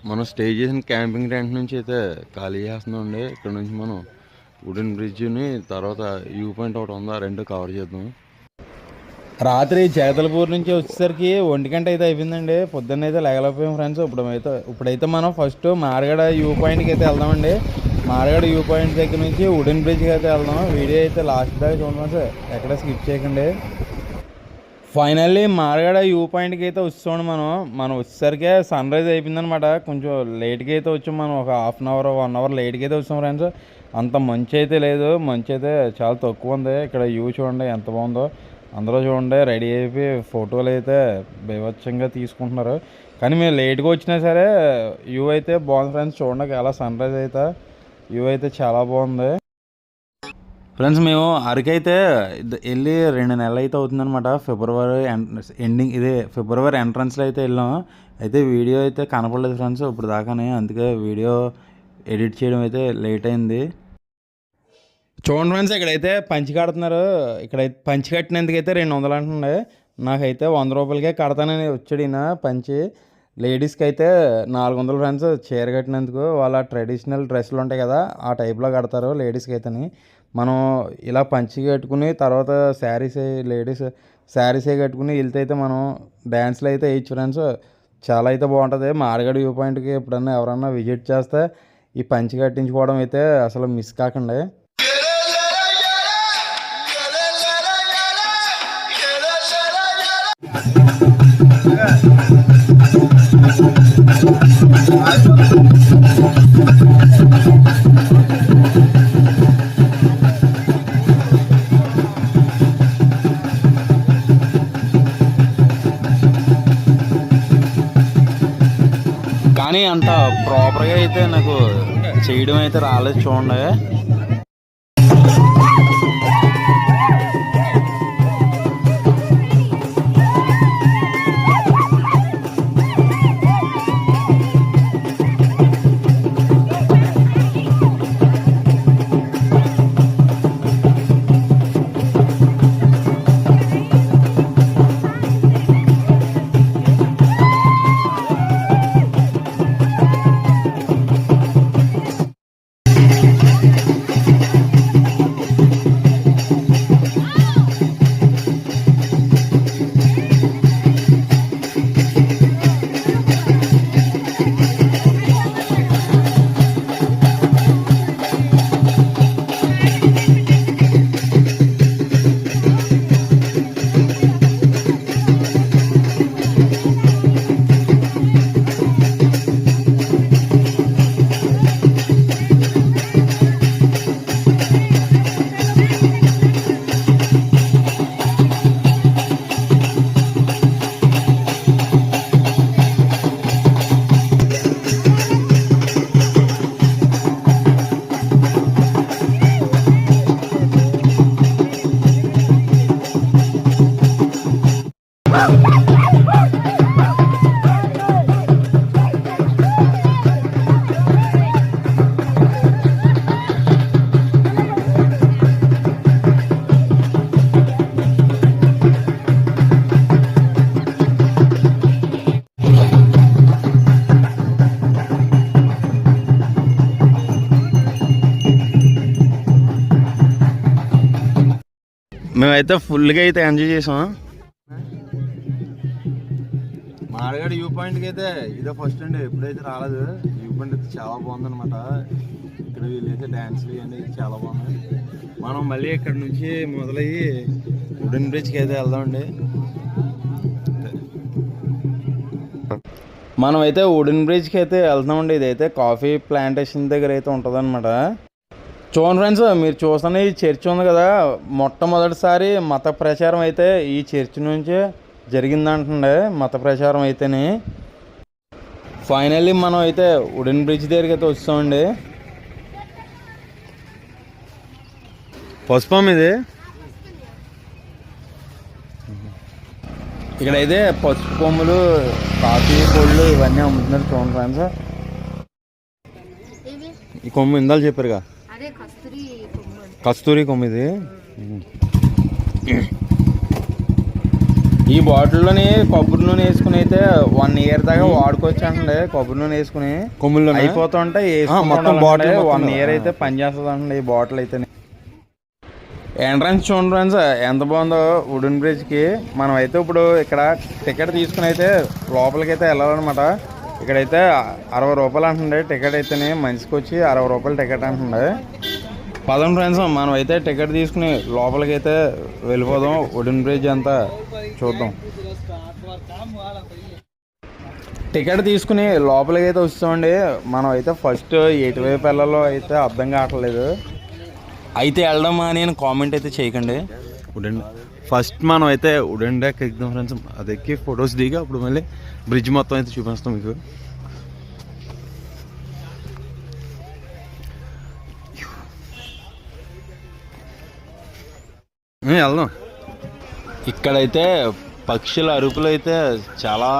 మనం స్టే చేసిన camping tent నుంచి అయితే ఖాళీ చేస్తున్నామండి. ఇక్కడ నుంచి మనం వుడెన్ బ్రిడ్జ్ని తర్వాత వ్యూ పాయింట్ ఒకటి ఉందా రెండు కవర్ చేద్దాం. రాత్రి జగదల్పూర్ నుంచి వచ్చేసరికి 1 గంట అయితే అయిపోయిందండి. పొద్దున్న అయితే లేగలేకపోయాం ఫ్రెండ్స్. ఇప్పుడైతే మనం ఫస్ట్ మార్గడ వ్యూ పాయింట్కి అయితే వెళ్దామండి. మార్గడ వ్యూ పాయింట్ దగ్గర నుంచి వుడెన్ బ్రిడ్జ్కి అయితే వెళ్దాం. వీడియో అయితే లాస్ట్ దాకా చూడండి, ఎక్కడ స్కిప్ చేయకండి. ఫైనల్లీ మార్గడ వ్యూ పాయింట్కి అయితే వచ్చాం. మనం వచ్చేసరికి సన్ రైజ్ అయిపోయిందనమాట. కొంచెం లేట్గా అయితే వచ్చాం. మనం ఒక హాఫ్ అన్ అవర్ 1 అవర్ లేట్గా అయితే వచ్చాం ఫ్రెండ్స్. అంత మంచి అయితే లేదు, మంచి అయితే చాలా తక్కువ ఉంది. ఇక్కడ వ్యూ చూడండి ఎంత బాగుందో. అందరూ చూడండి రెడీ అయిపోయి ఫోటోలు అయితే బీభత్సంగా తీసుకుంటున్నారు. కానీ మేము లేట్గా వచ్చినా సరే వ్యూ అయితే బాగుంది ఫ్రెండ్స్. చూడండి ఎలా సన్ రైజ్ అయితే వ్యూ అయితే చాలా బాగుంది ఫ్రెండ్స్. మేము అరకైతే వెళ్ళి 2 నెలలు అయితే అవుతుందన్నమాట. ఫిబ్రవరి ఎండింగ్ ఇదే ఫిబ్రవరి ఎంట్రన్స్లో అయితే వెళ్ళాం. అయితే వీడియో అయితే కనపడలేదు ఫ్రెండ్స్ ఇప్పుడు దాకానే, అందుకే వీడియో ఎడిట్ చేయడం అయితే లేట్ అయింది. చూడండి ఫ్రెండ్స్, ఇక్కడైతే పంచి కడుతున్నారు. ఇక్కడైతే పంచి కట్టినందుకైతే 200 అంటుండే. నాకైతే 100 రూపాయలకే కడతానని వచ్చాడు ఈయన పంచి. లేడీస్కి అయితే 400 ఫ్రెండ్స్ చీర కట్టినందుకు. వాళ్ళ ట్రెడిషనల్ డ్రెస్సులు ఉంటాయి కదా ఆ టైప్లో కడతారు లేడీస్కి అయితేని. మనం ఇలా పంచి కట్టుకుని తర్వాత లేడీస్ శారీసే కట్టుకుని వెళ్తే అయితే మనం డ్యాన్స్లు అయితే వేయచ్చు ఫ్రెండ్స్. చాలా అయితే బాగుంటుంది. మార్గడ వ్యూ పాయింట్కి ఎప్పుడన్నా ఎవరన్నా విజిట్ చేస్తే ఈ పంచి కట్టించుకోవడం అయితే అసలు మిస్ కాకండి. కానీ అంత ప్రాపర్గా అయితే నాకు చేయడం అయితే రాలేదు చూడండి. మేమైతే ఫుల్గా అయితే ఎంజాయ్ చేసాం. మార్గడ వ్యూ పాయింట్కి అయితే ఇదే ఫస్ట్ అండి, ఎప్పుడైతే రాలేదు. వ్యూ పాయింట్ అయితే చాలా బాగుందనమాట. ఇక్కడ వీళ్ళైతే డ్యాన్స్లు ఇవన్నీ చాలా బాగున్నాయి. మనం మళ్ళీ ఇక్కడ నుంచి మొదలయ్యి వుడెన్ బ్రిడ్జ్కి అయితే వెళ్దామండి. మనం అయితే వుడెన్ బ్రిడ్జ్కి అయితే వెళ్తామండి. ఇదైతే కాఫీ ప్లాంటేషన్ దగ్గర అయితే ఉంటుంది అనమాట. చూడండి ఫ్రెండ్స్, మీరు చూస్తున్న ఈ చర్చ్ ఉంది కదా, మొట్టమొదటిసారి మత ప్రచారం అయితే ఈ చర్చ్ నుంచే జరిగిందంటుండే. మత ప్రచారం అయితేనే ఫైనల్లీ మనం అయితే వుడెన్ బ్రిడ్జ్ దగ్గరికి అయితే వస్తామండి. పుష్పం ఇది ఇక్కడైతే పసుపు కొమ్ములు, కాఫీ పొళ్ళు ఇవన్నీ అమ్ముతున్నారు. చూడండి ఫ్రెండ్స్, ఈ కొమ్ము ఇందాలు చెప్పారుగా కస్తూరి కొమ్మిది. ఈ బాటిల్లోని కొబ్బరి నూనె వేసుకుని అయితే 1 year దాకా వాడుకోవచ్చు అండి. కొబ్బరి నూనె వేసుకుని కొమ్ముల్లో అయిపోతుంటే మొత్తం బాటిల్ 1 year అయితే పనిచేస్తుంది అండి ఈ బాటిల్ అయితే. ఎంట్రన్స్ చూడండి ఫ్రెండ్స్ ఎంత బాగుందో వుడెన్ బ్రిడ్జ్కి. మనం అయితే ఇప్పుడు ఇక్కడ టికెట్ తీసుకుని అయితే లోపలికి అయితే వెళ్ళాలన్నమాట. ఇక్కడైతే 60 రూపాయలు అంటుండే టికెట్ అయితేనే, మనిషికి వచ్చి 60 రూపాయలు టికెట్ అంటుండే. పదండి ఫ్రెండ్స్ మనం అయితే టికెట్ తీసుకుని లోపలికి అయితే వెళ్ళిపోదాం, వుడెన్ బ్రిడ్జ్ అంతా చూద్దాం. టికెట్ తీసుకుని లోపలికి అయితే వస్తామండి. మనం అయితే ఫస్ట్ ఎటువైపు వెళ్ళాలో అయితే అర్థం కావట్లేదు. అయితే వెళ్దామా అని కామెంట్ అయితే చేయకండి. వుడెన్ ఫస్ట్ మనం అయితే వుడెన్ డెక్ ఎక్కుదాం ఫ్రెండ్స్. అది ఎక్కి ఫొటోస్ దిగి అప్పుడు మళ్ళీ బ్రిడ్జ్ మొత్తం అయితే చూపిస్తాం మీకు. వెళ్దాం. ఇక్కడైతే పక్షుల అరుపులు అయితే చాలా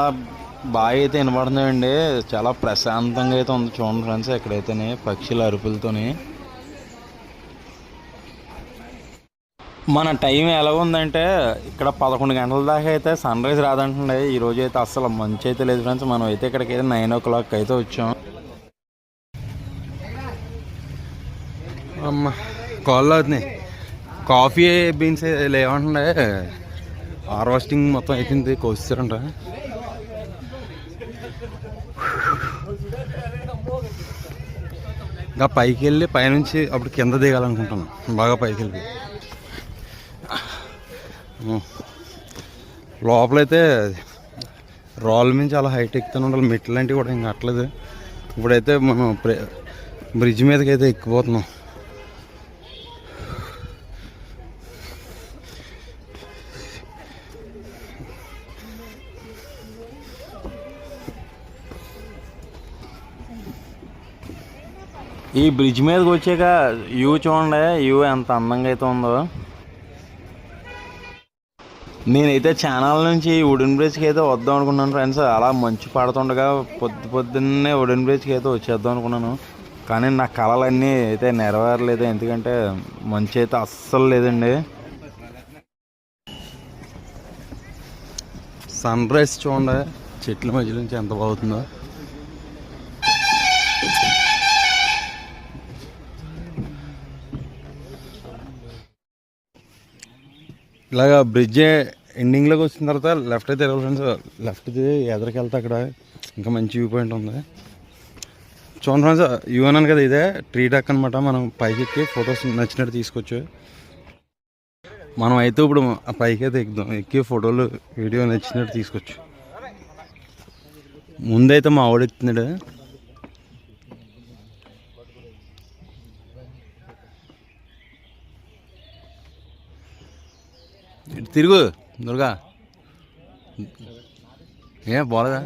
బాగా అయితే వినపడుతున్నాయండి. చాలా ప్రశాంతంగా అయితే ఉంది చూడండి ఫ్రెండ్స్. ఇక్కడైతేనే పక్షుల అరుపులతోని మన టైం ఎలా ఉందంటే ఇక్కడ 11 గంటల దాకా అయితే సన్ రైజ్ రాదంటుండే. ఈరోజు అయితే అస్సలు మంచి అయితే లేదు ఫ్రెండ్స్. మనం అయితే ఇక్కడికి అయితే 9 o'clock అయితే వచ్చాం. అమ్మ కాల్ అవుతున్నాయి. Coffee beans లేవంటుండే. హార్వెస్టింగ్ మొత్తం అయిపోయింది, కోస్తారంట. ఇంకా పైకి వెళ్ళి పైనుంచి అప్పుడు కింద దిగాలనుకుంటున్నాం. బాగా పైకి వెళ్ళి లోపలైతే రాళ్ళ మీద చాలా హైట్ ఎక్కుతూనే ఉండాలి. మెట్లు లాంటివి కూడా ఇంకా అట్లేదు. ఇప్పుడైతే మనం బ్రిడ్జ్ మీదకి అయితే ఎక్కిపోతున్నాం. ఈ బ్రిడ్జ్ మీదకి వచ్చాక వ్యూ చూడండి, వ్యూ ఎంత అందంగా అయితే ఉందో. నేనైతే ఛానల్ నుంచి వుడెన్ బ్రిడ్జ్కి అయితే వద్దాం అనుకున్నాను ఫ్రెండ్స్. అలా మంచు పడుతుండగా పొద్దున్నే వుడెన్ బ్రిడ్జ్కి అయితే వచ్చేద్దాం అనుకున్నాను. కానీ నా కళలన్నీ అయితే నెరవేరలేదు, ఎందుకంటే మంచు అయితే అస్సలు లేదండి. సన్ రైజ్ చూడండి చెట్ల మధ్య నుంచి ఎంత బాగుతుందో. ఇలాగా బ్రిడ్జ్ ఎండింగ్లోకి వచ్చిన తర్వాత లెఫ్ట్ అయితే వెళ్ళాలి ఫ్రెండ్స్. లెఫ్ట్ ఎదరికి వెళ్తే అక్కడ ఇంకా మంచి వ్యూ పాయింట్ ఉంది చూడండి ఫ్రెండ్స్. వ్యూ అన్నాను కదా, ఇదే ట్రీ డెక్ అనమాట. మనం పైకి ఎక్కి ఫొటోస్ నచ్చినట్టు తీసుకోవచ్చు. మనం అయితే ఇప్పుడు ఆ పైకి అయితే ఎక్కుదాం. ఎక్కి ఫోటోలు వీడియో నచ్చినట్టు తీసుకోవచ్చు. ముందైతే మా ఆవిడ ఎక్కుతున్నాడు. తిరుగు దుర్గా, ఏ బాలేదా?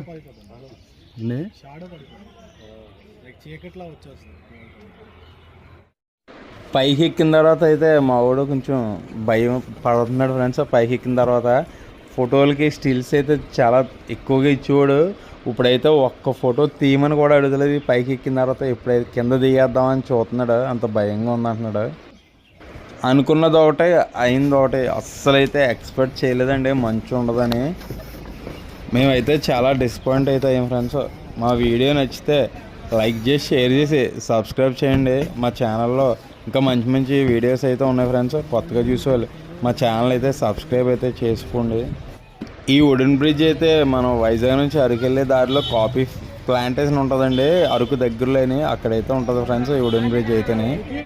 పైకి ఎక్కిన తర్వాత అయితే మా వాడు కొంచెం భయం పడుతున్నాడు ఫ్రెండ్స్. పైకి ఎక్కిన తర్వాత ఫోటోలకి స్టిల్స్ అయితే చాలా ఎక్కువగా ఇచ్చేవాడు. ఇప్పుడైతే ఒక్క ఫోటో తీయమని కూడా అడుగుతలేదు. పైకి ఎక్కిన తర్వాత ఎప్పుడైతే కింద దిగేద్దామని చూస్తున్నాడు. అంత భయంగా ఉందంటున్నాడు. అనుకున్నది ఒకటే అయింది ఒకటే. అస్సలైతే ఎక్స్పెక్ట్ చేయలేదండి మంచు ఉండదని. మేమైతే చాలా డిసప్పాయింట్ అయితే అయ్యాం ఫ్రెండ్స్. మా వీడియో నచ్చితే లైక్ చేసి షేర్ చేసి సబ్స్క్రైబ్ చేయండి. మా ఛానల్లో ఇంకా మంచి మంచి వీడియోస్ అయితే ఉన్నాయి ఫ్రెండ్స్. కొత్తగా చూసేవాళ్ళు మా ఛానల్ అయితే సబ్స్క్రైబ్ అయితే చేసుకోండి. ఈ వుడెన్ బ్రిడ్జ్ అయితే మనం వైజాగ్ నుంచి అరకు వెళ్ళే దారిలో కాఫీ ప్లాంటేషన్ ఉంటుందండి. అరకు దగ్గరలోని అక్కడైతే ఉంటుంది ఫ్రెండ్స్ ఈ వుడెన్ బ్రిడ్జ్ అయితేనే.